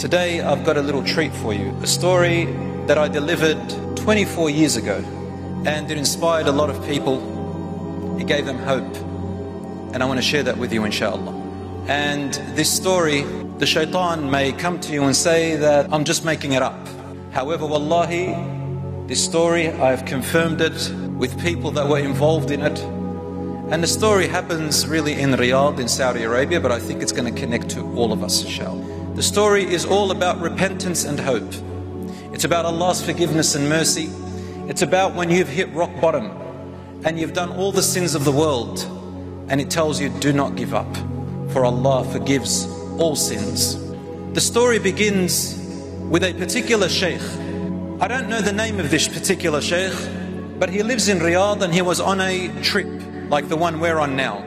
Today I've got a little treat for you, a story that I delivered 24 years ago, and it inspired a lot of people. It gave them hope, and I want to share that with you, inshallah. And this story, the shaitan may come to you and say that I'm just making it up. However, wallahi, this story, I've confirmed it with people that were involved in it. And the story happens really in Riyadh, in Saudi Arabia, but I think it's going to connect to all of us, inshallah. The story is all about repentance and hope. It's about Allah's forgiveness and mercy. It's about when you've hit rock bottom and you've done all the sins of the world, and it tells you, do not give up, for Allah forgives all sins. The story begins with a particular sheikh. I don't know the name of this particular sheikh, but he lives in Riyadh and he was on a trip like the one we're on now.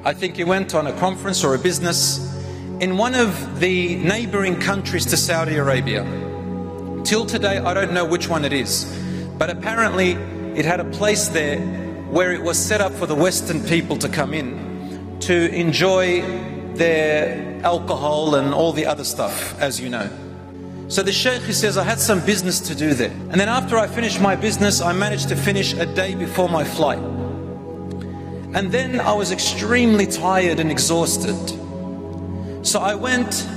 I think he went on a conference or a business in one of the neighboring countries to Saudi Arabia. Till today, I don't know which one it is, but apparently it had a place there where it was set up for the Western people to come in to enjoy their alcohol and all the other stuff, as you know. So the sheikh, he says, I had some business to do there. And then after I finished my business, I managed to finish a day before my flight. And then I was extremely tired and exhausted. So I went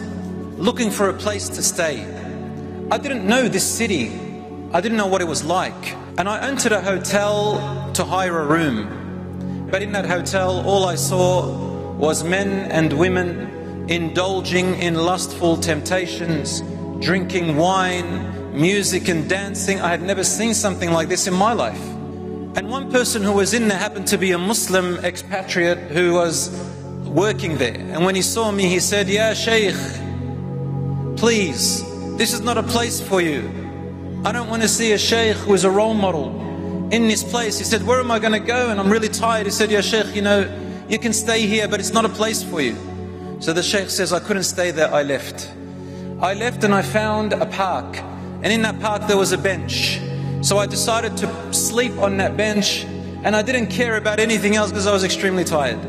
looking for a place to stay. I didn't know this city. I didn't know what it was like. And I entered a hotel to hire a room. But in that hotel, all I saw was men and women indulging in lustful temptations, drinking wine, music and dancing. I had never seen something like this in my life. And one person who was in there happened to be a Muslim expatriate who was working there. And when he saw me, he said, "Ya Shaykh, please, this is not a place for you. I don't want to see a Shaykh who is a role model in this place." He said, "Where am I going to go? And I'm really tired." He said, "Ya Shaykh, you know, you can stay here, but it's not a place for you." So the Shaykh says, I couldn't stay there, I left. I left and I found a park. And in that park there was a bench. So I decided to sleep on that bench, and I didn't care about anything else because I was extremely tired.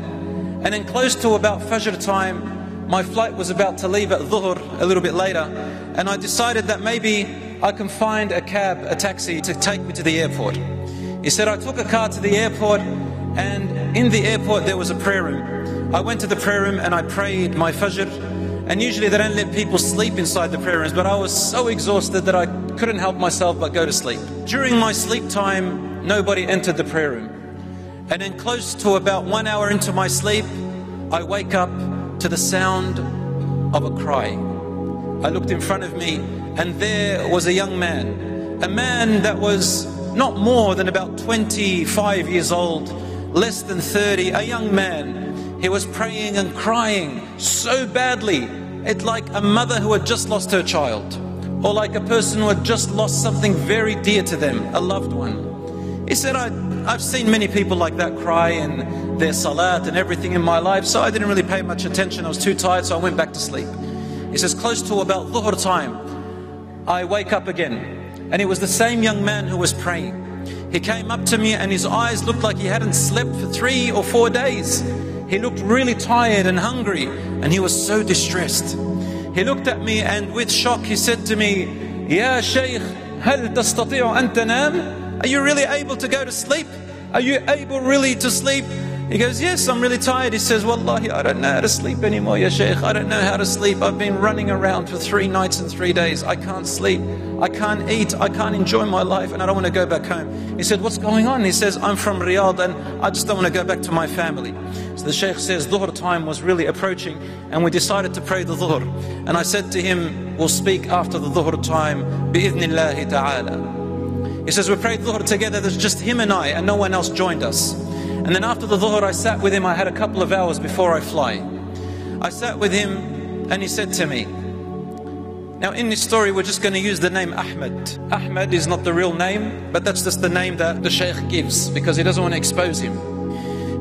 And then close to about Fajr time, my flight was about to leave at Dhuhr, a little bit later, and I decided that maybe I can find a cab, a taxi, to take me to the airport. He said, I took a car to the airport, and in the airport there was a prayer room. I went to the prayer room and I prayed my Fajr, and usually they don't let people sleep inside the prayer rooms, but I was so exhausted that I couldn't help myself but go to sleep. During my sleep time, nobody entered the prayer room. And then close to about 1 hour into my sleep, I wake up to the sound of a cry. I looked in front of me, and there was a young man. A man that was not more than about 25 years old, less than 30, a young man. He was praying and crying so badly. It's like a mother who had just lost her child, or like a person who had just lost something very dear to them, a loved one. He said, I've seen many people like that cry in their salat and everything in my life, so I didn't really pay much attention. I was too tired, so I went back to sleep. He says, close to about Dhuhr time, I wake up again, and it was the same young man who was praying. He came up to me and his eyes looked like he hadn't slept for 3 or 4 days. He looked really tired and hungry, and he was so distressed. He looked at me and with shock he said to me, "Ya Shaykh, hal tastati'u an tanam?" Are you really able to go to sleep? Are you able really to sleep? He goes, "Yes, I'm really tired." He says, "Wallahi, I don't know how to sleep anymore, Ya Shaykh. I don't know how to sleep. I've been running around for 3 nights and 3 days. I can't sleep. I can't eat. I can't enjoy my life, and I don't want to go back home." He said, "What's going on?" He says, "I'm from Riyadh and I just don't want to go back to my family." So the Shaykh says, Dhuhr time was really approaching, and we decided to pray the Dhuhr. And I said to him, "We'll speak after the Dhuhr time, bi'idhnillahi ta'ala." He says, we prayed Dhuhr together, there's just him and I, and no one else joined us. And then after the Dhuhr, I sat with him. I had a couple of hours before I fly. I sat with him and he said to me, now in this story we're just going to use the name Ahmad. Ahmad is not the real name, but that's just the name that the Shaykh gives because he doesn't want to expose him.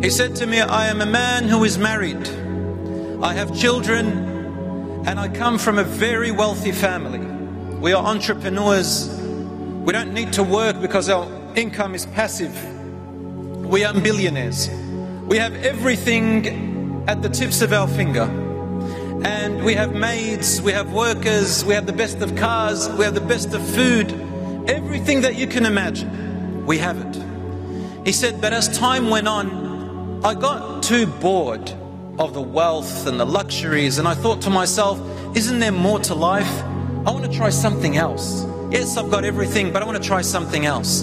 He said to me, "I am a man who is married. I have children, and I come from a very wealthy family. We are entrepreneurs. We don't need to work because our income is passive. We are billionaires. We have everything at the tips of our finger. and we have maids, we have workers, we have the best of cars, we have the best of food. Everything that you can imagine, we have it. He said, but as time went on, I got too bored of the wealth and the luxuries, and I thought to myself, isn't there more to life? I want to try something else. Yes, I've got everything, but I want to try something else.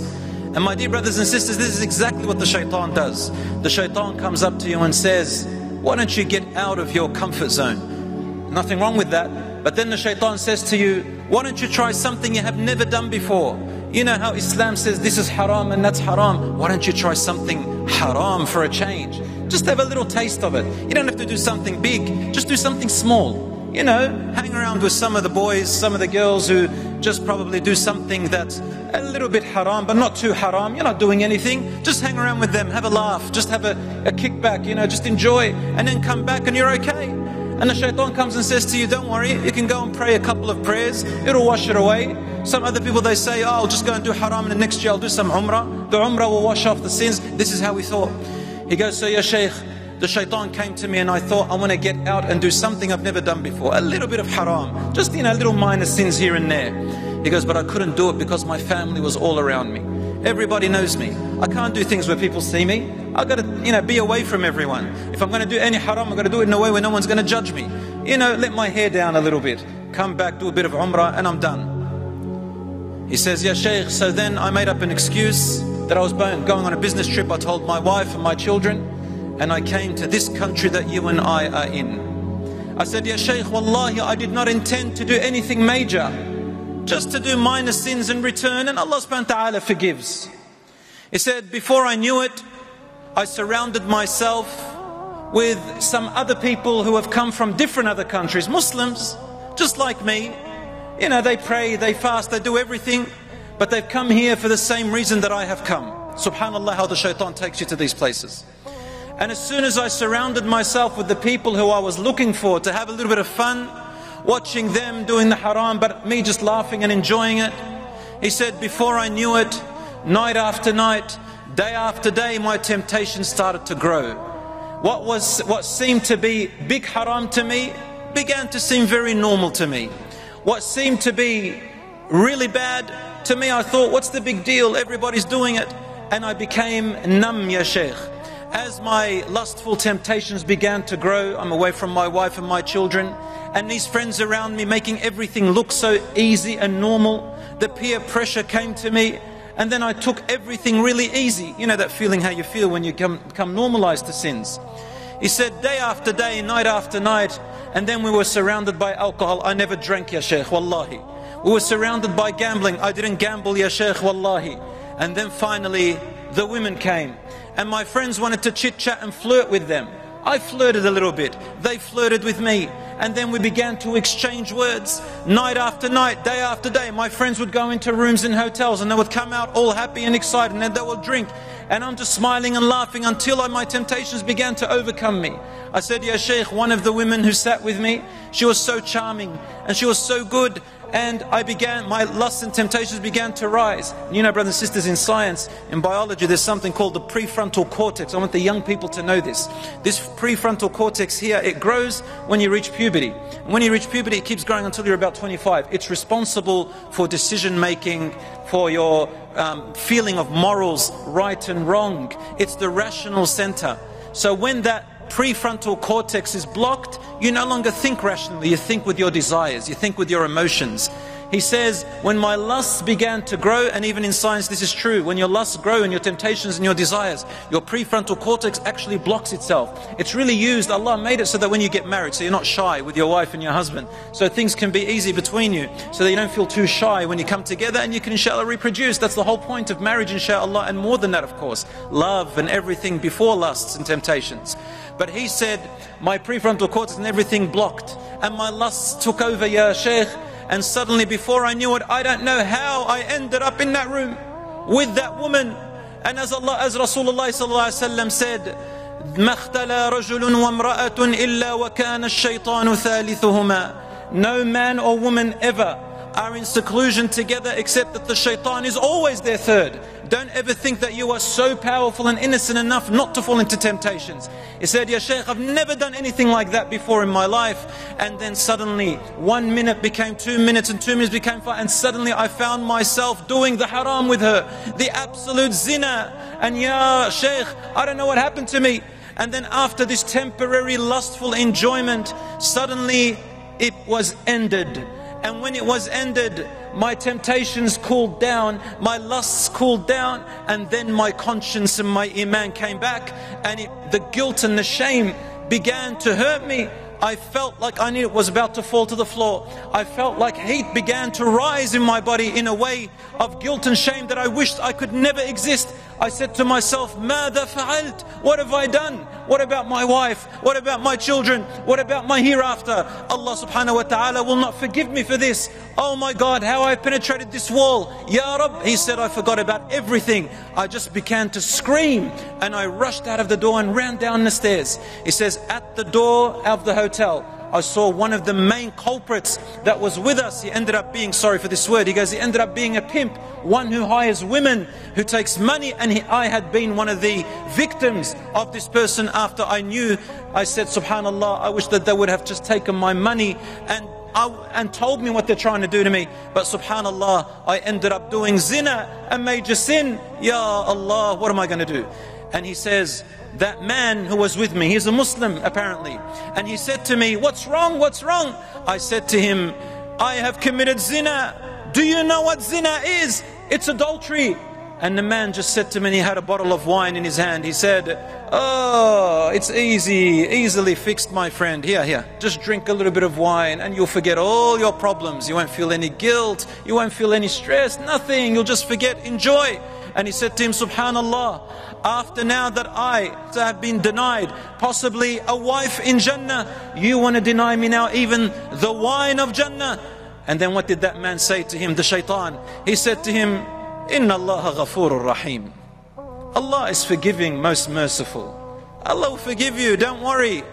And my dear brothers and sisters, this is exactly what the shaitan does. The shaitan comes up to you and says, why don't you get out of your comfort zone? Nothing wrong with that. But then the shaitan says to you, why don't you try something you have never done before? You know how Islam says this is haram and that's haram. Why don't you try something haram for a change? Just have a little taste of it. You don't have to do something big. Just do something small. You know, hang around with some of the boys, some of the girls who just probably do something that's a little bit haram, but not too haram. You're not doing anything. Just hang around with them, have a laugh, just have a kickback, you know, just enjoy, and then come back and you're okay. And the shaitan comes and says to you, don't worry, you can go and pray a couple of prayers, it'll wash it away. Some other people, they say, oh, I'll just go and do haram, and the next year I'll do some umrah. The umrah will wash off the sins. This is how we thought. He goes, so ya shaykh, the shaitan came to me and I thought, I want to get out and do something I've never done before. A little bit of haram. Just, you know, little minor sins here and there. He goes, but I couldn't do it because my family was all around me. Everybody knows me. I can't do things where people see me. I've got to, you know, be away from everyone. If I'm going to do any haram, I've got to do it in a way where no one's going to judge me. You know, let my hair down a little bit. Come back, do a bit of umrah, and I'm done. He says, yeah, Shaykh, so then I made up an excuse that I was going on a business trip. I told my wife and my children, and I came to this country that you and I are in. I said, Ya Shaykh, Wallahi, I did not intend to do anything major. Just to do minor sins and return, and Allah subhanahu wa ta'ala forgives. He said, before I knew it, I surrounded myself with some other people who have come from different other countries, Muslims, just like me. You know, they pray, they fast, they do everything, but they've come here for the same reason that I have come. Subhanallah, how the shaitan takes you to these places. And as soon as I surrounded myself with the people who I was looking for to have a little bit of fun, watching them doing the haram, but me just laughing and enjoying it, he said, before I knew it, night after night, day after day, my temptation started to grow. What seemed to be big haram to me began to seem very normal to me. What seemed to be really bad to me, I thought, what's the big deal? Everybody's doing it. And I became numb, ya Shaykh. As my lustful temptations began to grow, I'm away from my wife and my children, and these friends around me making everything look so easy and normal. The peer pressure came to me, and then I took everything really easy. You know that feeling how you feel when you become normalized to sins. He said, day after day, night after night, and then we were surrounded by alcohol. I never drank, ya Shaykh, wallahi. We were surrounded by gambling. I didn't gamble, ya Shaykh, wallahi. And then finally, the women came. And my friends wanted to chit-chat and flirt with them. I flirted a little bit. They flirted with me. And then we began to exchange words. Night after night, day after day, my friends would go into rooms in hotels and they would come out all happy and excited, and then they would drink. And I'm just smiling and laughing until my temptations began to overcome me. I said, Ya Shaykh, one of the women who sat with me, she was so charming and she was so good. And my lusts and temptations began to rise. You know, brothers and sisters, in science, in biology, there's something called the prefrontal cortex. I want the young people to know this. This prefrontal cortex here, it grows when you reach puberty. And when you reach puberty, it keeps growing until you're about 25. It's responsible for decision making, for your feeling of morals, right and wrong. It's the rational center. So when that prefrontal cortex is blocked, you no longer think rationally, you think with your desires, you think with your emotions. He says, when my lusts began to grow, and even in science this is true, when your lusts grow and your temptations and your desires, your prefrontal cortex actually blocks itself. It's really used, Allah made it so that when you get married, so you're not shy with your wife and your husband, so things can be easy between you, so that you don't feel too shy when you come together, and you can inshallah reproduce. That's the whole point of marriage, inshallah, and more than that, of course, love and everything before lusts and temptations. But he said, my prefrontal cortex and everything blocked, and my lusts took over, ya Shaykh. And suddenly, before I knew it, I don't know how I ended up in that room with that woman. And as Rasulullah sallallahu alaihi wasallam said, مَا اخْتَلَى رَجُلٌ وَامْرَأَةٌ إِلَّا وَكَانَ الشَّيْطَانُ ثَالِثُهُمَا. No man or woman ever are in seclusion together except that the shaitan is always their third. Don't ever think that you are so powerful and innocent enough not to fall into temptations. He said, Ya Shaykh, I've never done anything like that before in my life. And then suddenly 1 minute became 2 minutes, and 2 minutes became 5, and suddenly I found myself doing the haram with her, the absolute zina. And Ya Shaykh, I don't know what happened to me. And then after this temporary lustful enjoyment, suddenly it was ended. And when it was ended, my temptations cooled down, my lusts cooled down, and then my conscience and my iman came back, and the guilt and the shame began to hurt me. I felt like I was about to fall to the floor. I felt like heat began to rise in my body in a way of guilt and shame that I wished I could never exist. I said to myself, ماذا فعلت? What have I done? What about my wife? What about my children? What about my hereafter? Allah subhanahu wa ta'ala will not forgive me for this. Oh my God, how I penetrated this wall. Ya Rabb, he said, I forgot about everything. I just began to scream, and I rushed out of the door and ran down the stairs. He says, at the door of the hotel, I saw one of the main culprits that was with us. He ended up being, sorry for this word, he goes, he ended up being a pimp, one who hires women, who takes money. And I had been one of the victims of this person. After I knew, I said, subhanallah, I wish that they would have just taken my money and told me what they're trying to do to me. But subhanallah, I ended up doing zina, a major sin. Ya Allah, what am I going to do? And he says, that man who was with me, he's a Muslim apparently, and he said to me, what's wrong? What's wrong? I said to him, I have committed zina. Do you know what zina is? It's adultery. And the man just said to me, and he had a bottle of wine in his hand. He said, oh, it's easily fixed, my friend. Here, just drink a little bit of wine and you'll forget all your problems. You won't feel any guilt, you won't feel any stress, nothing. You'll just forget, enjoy. And he said to him, subhanallah, after now that I have been denied possibly a wife in Jannah, you want to deny me now even the wine of Jannah? And then what did that man say to him, the shaitan? He said to him, Inna Allah ghafurur rahim. Allah is forgiving, most merciful. Allah will forgive you, don't worry.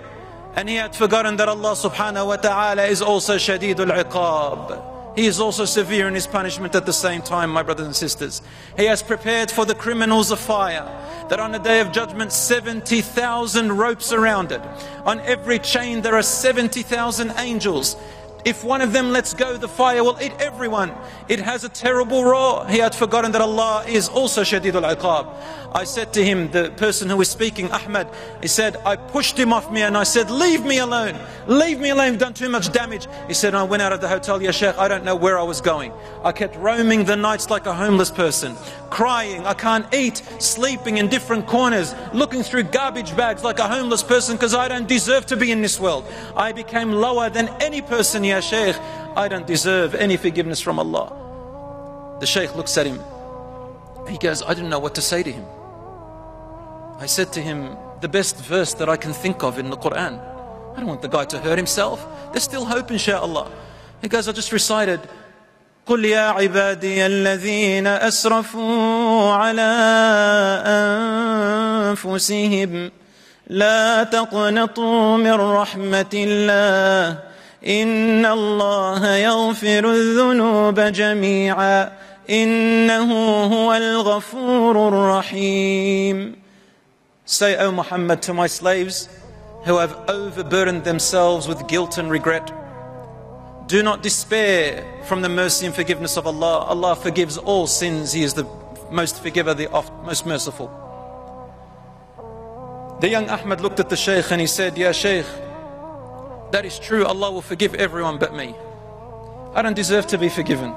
And he had forgotten that Allah subhanahu wa ta'ala is also shadidul iqab. He is also severe in his punishment at the same time, my brothers and sisters. He has prepared for the criminals a fire, that on the day of judgment 70,000 ropes around it. On every chain there are 70,000 angels. If one of them lets go, the fire will eat everyone. It has a terrible roar. He had forgotten that Allah is also shadidul iqab. I said to him, the person who was speaking, Ahmad, he said, I pushed him off me and I said, leave me alone. Leave me alone, you've done too much damage. He said, I went out of the hotel, Ya Shaykh, I don't know where I was going. I kept roaming the nights like a homeless person, crying, I can't eat, sleeping in different corners, looking through garbage bags like a homeless person because I don't deserve to be in this world. I became lower than any person, Ya Shaykh. I don't deserve any forgiveness from Allah. The Shaykh looks at him. He goes, I didn't know what to say to him. I said to him, the best verse that I can think of in the Quran. I don't want the guy to hurt himself. There's still hope, inshaAllah. He goes, I just recited, قُلْ يَا عِبَادِيَ الَّذِينَ أَسْرَفُوا عَلَىٰ أَنفُسِهِمْ لَا تَقْنَطُوا مِنْ رَحْمَةِ اللَّهِ إِنَّ اللَّهَ يَغْفِرُ الذُّنُوبَ جَمِيعًا إِنَّهُ هُوَ الْغَفُورُ الرَّحِيمُ. Say, O Muhammad, to my slaves who have overburdened themselves with guilt and regret, do not despair from the mercy and forgiveness of Allah. Allah forgives all sins. He is the most forgiver, the most merciful. The young Ahmad looked at the Shaykh and he said, Ya Shaykh, that is true, Allah will forgive everyone but me. I don't deserve to be forgiven.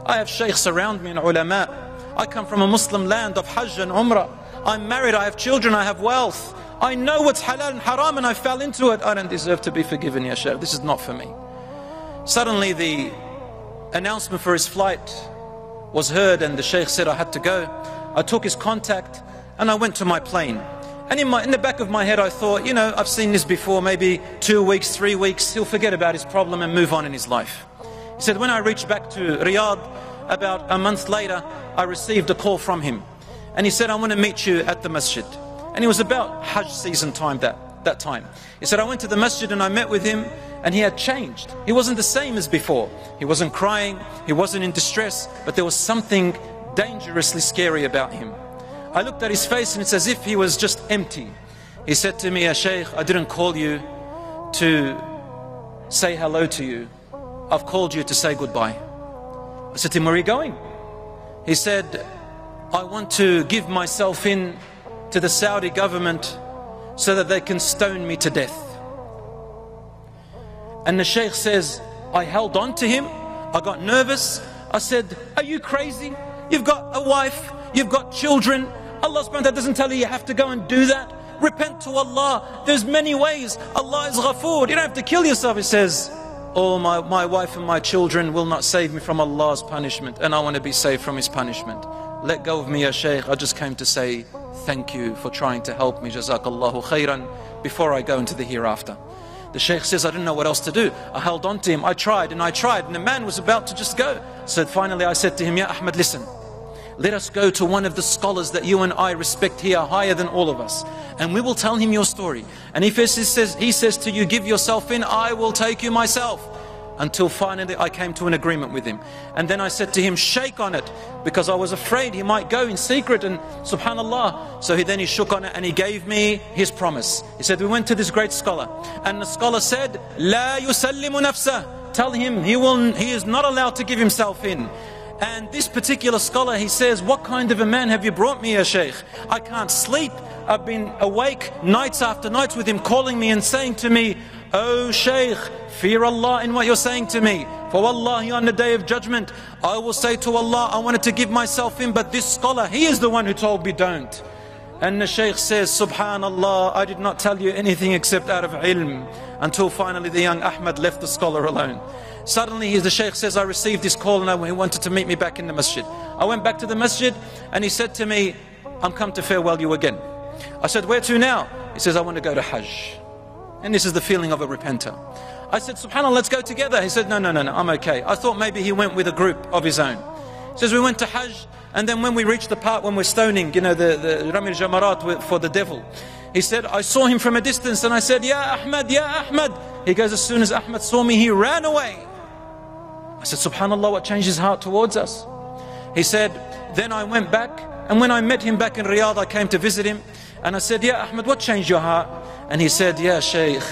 I have shaykhs around me and ulama. I come from a Muslim land of Hajj and Umrah. I'm married, I have children, I have wealth. I know what's halal and haram and I fell into it. I don't deserve to be forgiven, Ya Shaykh. This is not for me. Suddenly the announcement for his flight was heard and the Shaykh said I had to go. I took his contact and I went to my plane. And in the back of my head I thought, you know, I've seen this before, maybe 2 weeks, 3 weeks, he'll forget about his problem and move on in his life. He said, when I reached back to Riyadh, about a month later, I received a call from him. And he said, I want to meet you at the masjid. And it was about Hajj season time that time. He said, I went to the masjid and I met with him and he had changed. He wasn't the same as before. He wasn't crying, he wasn't in distress, but there was something dangerously scary about him. I looked at his face and it's as if he was just empty. He said to me, "Ya Shaykh, I didn't call you to say hello to you. I've called you to say goodbye." I said to him, "Where are you going?" He said, "I want to give myself in to the Saudi government so that they can stone me to death." And the Shaykh says, I held on to him. I got nervous. I said, "Are you crazy? You've got a wife, you've got children. Allah subhanahu wa ta'ala doesn't tell you have to go and do that. Repent to Allah. There's many ways. Allah is Ghafoor. You don't have to kill yourself." He says, "Oh, my wife and my children will not save me from Allah's punishment, and I want to be saved from His punishment. Let go of me, Ya Shaykh. I just came to say thank you for trying to help me. Jazakallahu, khairan, before I go into the hereafter." The Shaykh says, "I didn't know what else to do. I held on to him. I tried, and the man was about to just go." So finally I said to him, "Ya Ahmad, listen. Let us go to one of the scholars that you and I respect here, higher than all of us, and we will tell him your story. And if he says to you, give yourself in, I will take you myself." Until finally I came to an agreement with him. And then I said to him, "Shake on it," because I was afraid he might go in secret, and subhanallah. So he shook on it and he gave me his promise. He said, "We went to this great scholar, and the scholar said, La yusallimu nafsah. Tell him he is not allowed to give himself in." And this particular scholar, he says, "What kind of a man have you brought me, Ya Shaykh? I can't sleep. I've been awake nights after nights with him calling me and saying to me, 'Oh Shaykh, fear Allah in what you're saying to me. For Wallahi, on the day of judgment, I will say to Allah, I wanted to give myself in, but this scholar, he is the one who told me don't.'" And the Shaykh says, "Subhanallah, I did not tell you anything except out of ilm." Until finally the young Ahmad left the scholar alone. Suddenly the Shaykh says, "I received this call and he wanted to meet me back in the masjid." I went back to the masjid and he said to me, "I'm come to farewell you again." I said, "Where to now?" He says, "I want to go to Hajj." And this is the feeling of a repenter. I said, "Subhanallah, let's go together." He said, No, I'm okay." I thought maybe he went with a group of his own. He says, "We went to Hajj, and then when we reached the part when we're stoning, the Ramil Jamarat for the devil, he said, I saw him from a distance and I said, 'Ya Ahmad, Ya Ahmad.' He goes, as soon as Ahmad saw me, he ran away." I said, "Subhanallah, what changed his heart towards us?" He said, "Then I went back, and when I met him back in Riyadh, I came to visit him, and I said, 'Ya Ahmad, what changed your heart?' And he said, 'Ya Shaykh,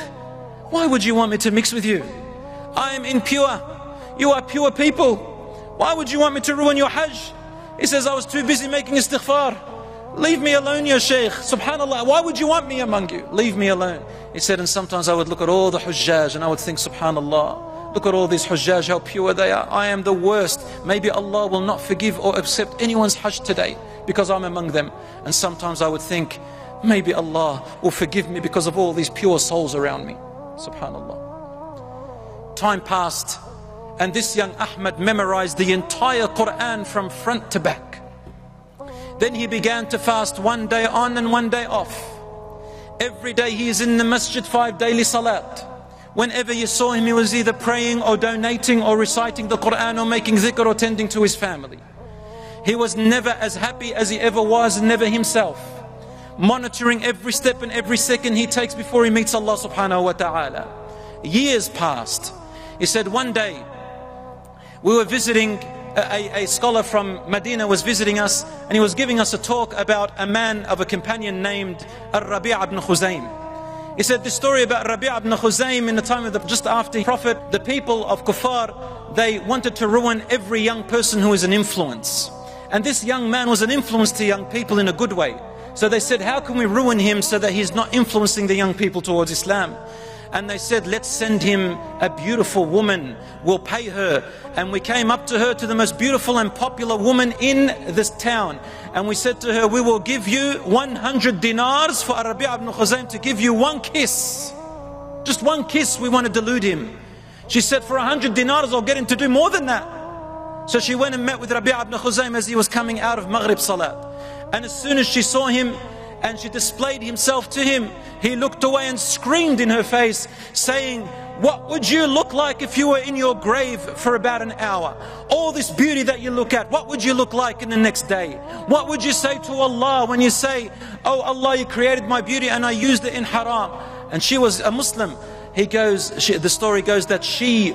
why would you want me to mix with you? I am impure. You are pure people. Why would you want me to ruin your Hajj?' He says, 'I was too busy making istighfar. Leave me alone, Ya Shaykh. Subhanallah, why would you want me among you? Leave me alone.' He said, and sometimes I would look at all the Hujjaj and I would think, Subhanallah, look at all these Hujjaj, how pure they are. I am the worst. Maybe Allah will not forgive or accept anyone's Hajj today because I'm among them." And sometimes I would think, maybe Allah will forgive me because of all these pure souls around me. Subhanallah. Time passed, and this young Ahmad memorized the entire Quran from front to back. Then he began to fast one day on and one day off. Every day he is in the masjid, 5 daily salat. Whenever you saw him, he was either praying or donating or reciting the Quran or making dhikr or tending to his family. He was never as happy as he ever was, never himself. Monitoring every step and every second he takes before he meets Allah subhanahu wa ta'ala. Years passed. He said, one day we were visiting, a scholar from Medina was visiting us, and he was giving us a talk about a man of a companion named Rabi' ibn Khuzaym. He said the story about Rabi' ibn Khuzaym in the time of just after the Prophet, the people of Kuffar, they wanted to ruin every young person who is an influence. And this young man was an influence to young people in a good way. So they said, how can we ruin him so that he's not influencing the young people towards Islam? And they said, let's send him a beautiful woman, we'll pay her. And we came up to her, to the most beautiful and popular woman in this town. And we said to her, we will give you 100 dinars for Rabi' ibn Khuzaym to give you one kiss. Just one kiss, we want to delude him. She said, for 100 dinars I'll get him to do more than that. So she went and met with Rabi' ibn Khuzaym as he was coming out of Maghrib Salat. And as soon as she saw him and she displayed himself to him, he looked away and screamed in her face, saying, what would you look like if you were in your grave for about an hour? All this beauty that you look at, what would you look like in the next day? What would you say to Allah when you say, oh Allah, you created my beauty and I used it in haram? And she was a Muslim. He goes, the story goes that she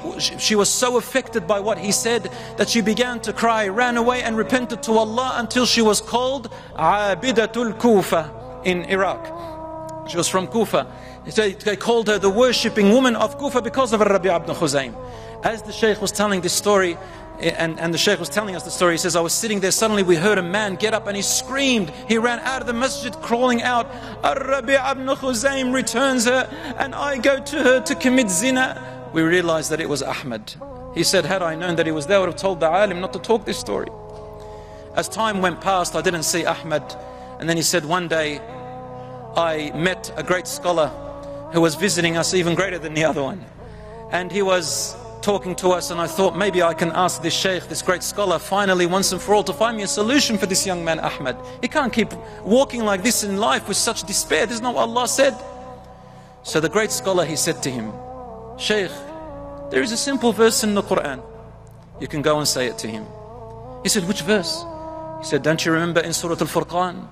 was so affected by what he said that she began to cry, ran away and repented to Allah until she was called Abidatul Kufa in Iraq. She was from Kufa. They called her the worshipping woman of Kufa because of Rabi' ibn Khuzaym. As the Shaykh was telling this story, and the Shaykh was telling us the story, he says, I was sitting there, suddenly we heard a man get up and he screamed. He ran out of the masjid crawling out. Rabi' ibn Khuzaym returns her and I go to her to commit zina. We realized that it was Ahmad. He said, had I known that he was there, I would have told the alim not to talk this story. As time went past, I didn't see Ahmad. And then he said, one day I met a great scholar who was visiting us, even greater than the other one. And he was talking to us, and I thought maybe I can ask this Shaykh, this great scholar, finally once and for all to find me a solution for this young man Ahmad. He can't keep walking like this in life with such despair. This is not what Allah said. So the great scholar, he said to him, Shaykh, there is a simple verse in the Quran. You can go and say it to him. He said, which verse? He said, don't you remember in Surah Al-Furqan?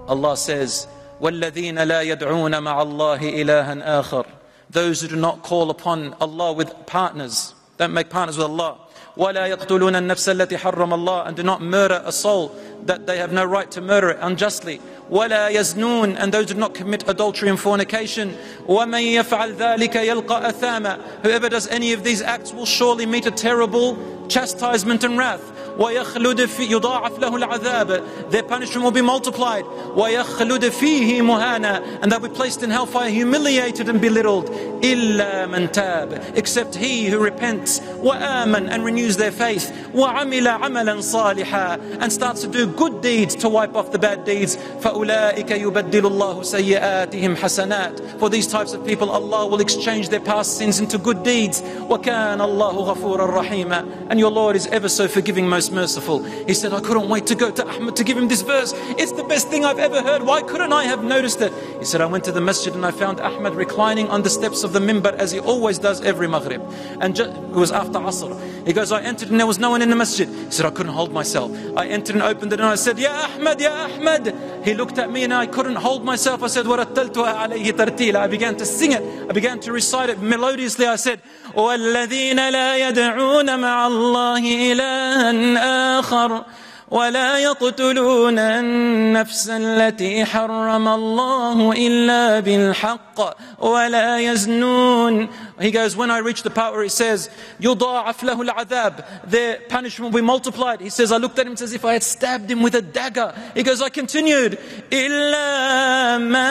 Allah says, وَالَّذِينَ لَا يَدْعُونَ مَعَ اللَّهِ إِلَهًا آخَرَ. Those who do not call upon Allah with partners, don't make partners with Allah. وَلَا يَقْتُلُونَ النَّفْسَ الَّتِي حَرَّمَ اللَّهِ. And do not murder a soul that they have no right to murder it unjustly. وَلَا يَزْنُونَ. And those who do not commit adultery and fornication. وَمَنْ يَفْعَلْ ذَلِكَ يَلْقَى أَثَامًا. Whoever does any of these acts will surely meet a terrible chastisement and wrath. وَيَخْلُدْ يُضَاعَفْ لَهُ الْعَذَابِ. Their punishment will be multiplied. وَيَخْلُدْ فِيهِ مُهَانًا. And they'll be placed in hellfire humiliated and belittled. إِلَّا مَنْ تَابَ. Except he who repents. وَآمَنْ. And renews their faith. وَعَمِلَ عَمَلًا صَالِحًا. And starts to do good deeds to wipe off the bad deeds. فَأُولَٰئِكَ يُبَدِّلُ اللَّهُ سَيِّئَاتِهِمْ حَسَنَاتٍ. For these types of people, Allah will exchange their past sins into good deeds. وَكَانَ اللَّهُ غَفُورًا رَحِيمًا. And your Lord is ever so forgiving, most merciful. He said, I couldn't wait to go to Ahmad to give him this verse. It's the best thing I've ever heard. Why couldn't I have noticed it? He said, I went to the masjid and I found Ahmad reclining on the steps of the mimbar as he always does every Maghrib. And it was after Asr. He goes, I entered and there was no one in the masjid. He said, I couldn't hold myself. I entered and opened it and I said, Ya Ahmad, Ya Ahmad. He looked at me and I couldn't hold myself. I said, وَرَتَّلْتُهَا عَلَيْهِ تَرْتِيلًا. I began to sing it. I began to recite it melodiously. I said, وَالَّذِينَ لَا يَدْعُونَ مَعَ اللَّهِ إِلَهًا آخَرَ ولا يقتلون النفس التي حرم الله إلا بالحق ولا يزنون. He goes, when I reach the part where he says يضاعف له العذاب, their punishment will be multiplied. He says, I looked at him as if I had stabbed him with a dagger. He goes, I continued, إلا من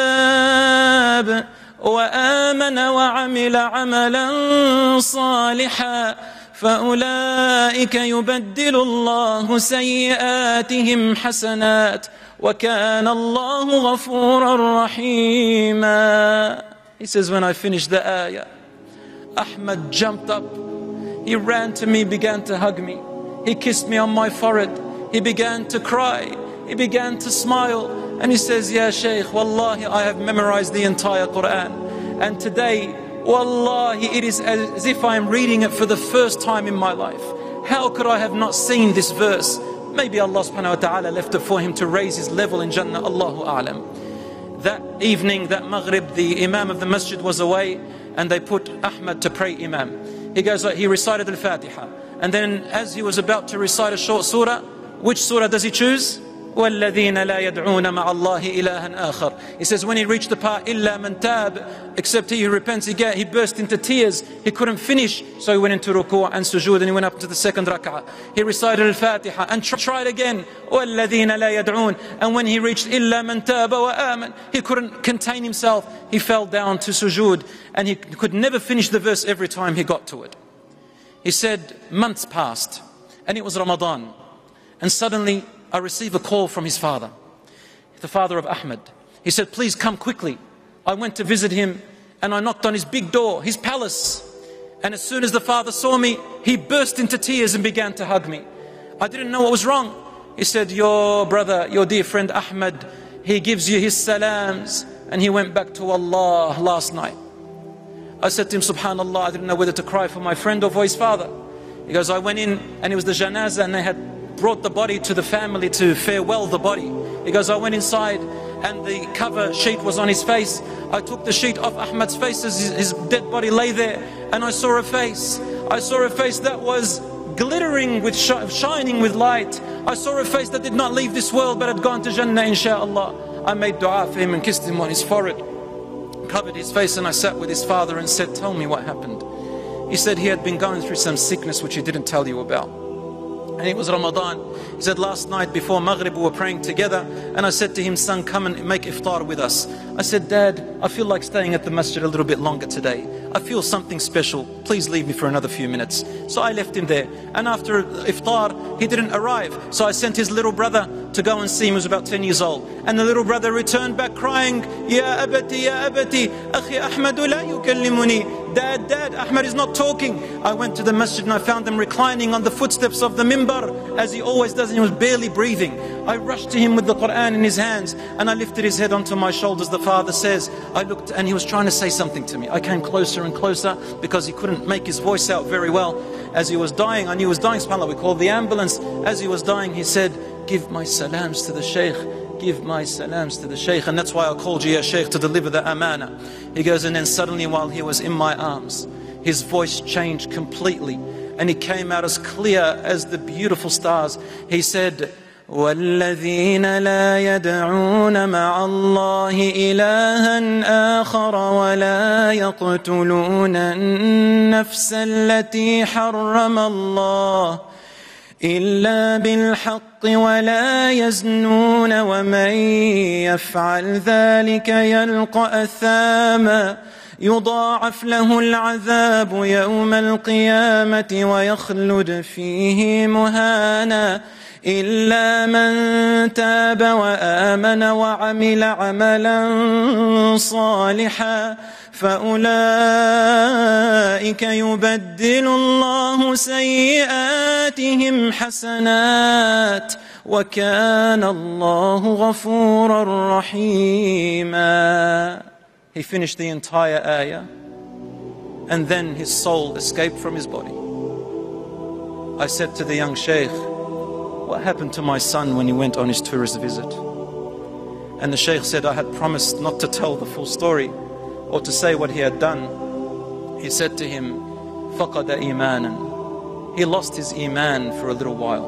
تاب وآمن وعمل عملا صالحا فأولئك يبدل الله سيئاتهم حسنات وكان الله غفورا رحيما. He says, when I finished the ayah, Ahmad jumped up. He ran to me, began to hug me. He kissed me on my forehead. He began to cry. He began to smile. And he says, Ya Shaykh, Wallahi, I have memorized the entire Quran. And today, Wallahi, it is as if I am reading it for the first time in my life. How could I have not seen this verse? Maybe Allah subhanahu wa ta'ala left it for him to raise his level in Jannah. Allahu a'lam. That evening, that Maghrib, the Imam of the masjid was away and they put Ahmad to pray Imam. He goes, he recited Al-Fatiha. And then as he was about to recite a short surah, which surah does he choose? وَالَّذِينَ لَا يَدْعُونَ مَعَ اللَّهِ إِلَهًا آخَرَ. He says, when he reached the part, إِلَّا مَنْ تَابَ, except he who repents, he burst into tears. He couldn't finish, so he went into ruku' and sujood, and he went up to the second rak'ah. He recited Al-Fatiha and tried again, وَالَّذِينَ لَا يَدْعُونَ. And when he reached إِلَّا مَنْ تَابَ وَآمَنَ, he couldn't contain himself. He fell down to sujood, and he could never finish the verse every time he got to it. He said, months passed, and it was Ramadan, and suddenly I received a call from his father, the father of Ahmad. He said, please come quickly. I went to visit him and I knocked on his big door, his palace. And as soon as the father saw me, he burst into tears and began to hug me. I didn't know what was wrong. He said, your brother, your dear friend Ahmad, he gives you his salams and he went back to Allah last night. I said to him, subhanallah, I didn't know whether to cry for my friend or for his father. He goes, I went in and it was the janazah and they had brought the body to the family to farewell the body. He goes, I went inside and the cover sheet was on his face. I took the sheet off Ahmad's face as his dead body lay there, and I saw a face. I saw a face that was glittering with shining with light. I saw a face that did not leave this world but had gone to Jannah, inshaAllah. I made dua for him and kissed him on his forehead, covered his face, and I sat with his father and said, tell me what happened. He said he had been going through some sickness which he didn't tell you about. And it was Ramadan. He said, last night before Maghrib we were praying together, and I said to him, son, come and make iftar with us. I said, Dad, I feel like staying at the masjid a little bit longer today. I feel something special. Please leave me for another few minutes. So I left him there. And after iftar, he didn't arrive. So I sent his little brother to go and see him. He was about 10 years old. And the little brother returned back crying, Ya abati, akhi Ahmadu la yukallimuni. Dad, Ahmad is not talking. I went to the masjid and I found him reclining on the footsteps of the mimbar, as he always does, and he was barely breathing. I rushed to him with the Quran in his hands, and I lifted his head onto my shoulders, the father says. I looked, and he was trying to say something to me. I came closer and closer, because he couldn't make his voice out very well. As he was dying, I knew he was dying, subhanAllah, we called the ambulance. As he was dying, he said, give my salams to the Shaykh. Give my salams to the Shaykh. And that's why I called you, Ya Shaykh, to deliver the amana. He goes, and then suddenly while he was in my arms, his voice changed completely, and he came out as clear as the beautiful stars. He said, وَالَّذِينَ لَا يَدْعُونَ مَعَ اللَّهِ إِلَهًا آخَرَ وَلَا يَقْتُلُونَ النَّفْسَ الَّتِي حَرَّمَ اللَّهُ إلا بالحق ولا يزنون ومن يفعل ذلك يلقى أثاما يضاعف له العذاب يوم القيامة ويخلد فيه مهانا إلا من تاب وآمن وعمل عملا صالحا فأولئك يبدل الله سيئاتهم حسنات وكان الله غفورا رحيما. He finished the entire ayah, and then his soul escaped from his body. I said to the young Shaykh, what happened to my son when he went on his tourist visit? And the Shaykh said, I had promised not to tell the full story or to say what he had done. He said to him, فَقَدَ إِيمَانًا. He lost his iman for a little while.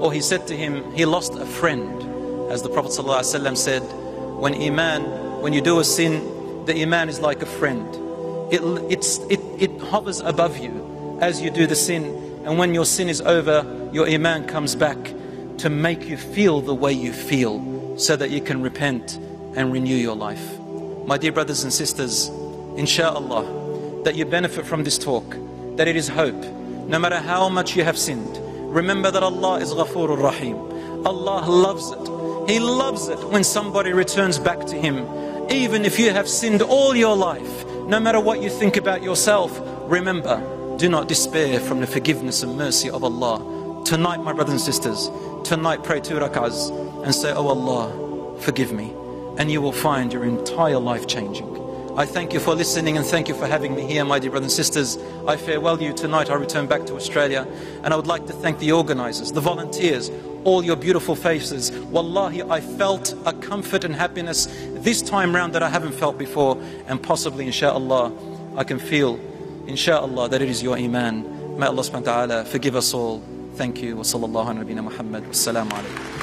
Or he said to him, he lost a friend. As the Prophet ﷺ said, when you do a sin, the iman is like a friend. It hovers above you as you do the sin. And when your sin is over, your iman comes back to make you feel the way you feel, so that you can repent and renew your life. My dear brothers and sisters, inshaAllah, that you benefit from this talk, that it is hope. No matter how much you have sinned, remember that Allah is Ghafurur Rahim. Allah loves it. He loves it when somebody returns back to Him. Even if you have sinned all your life, no matter what you think about yourself, remember, do not despair from the forgiveness and mercy of Allah. Tonight, my brothers and sisters, tonight pray 2 rak'ahs and say, oh Allah, forgive me. And you will find your entire life changing. I thank you for listening and thank you for having me here, my dear brothers and sisters. I farewell you tonight. I return back to Australia. And I would like to thank the organizers, the volunteers, all your beautiful faces. Wallahi, I felt a comfort and happiness this time round that I haven't felt before. And possibly, inshaAllah, I can feel, inshaAllah, that it is your iman. May Allah subhanahu wa ta'ala forgive us all. Thank you. Wa sallallahu ala nabina Muhammad. Wassalamu alaikum.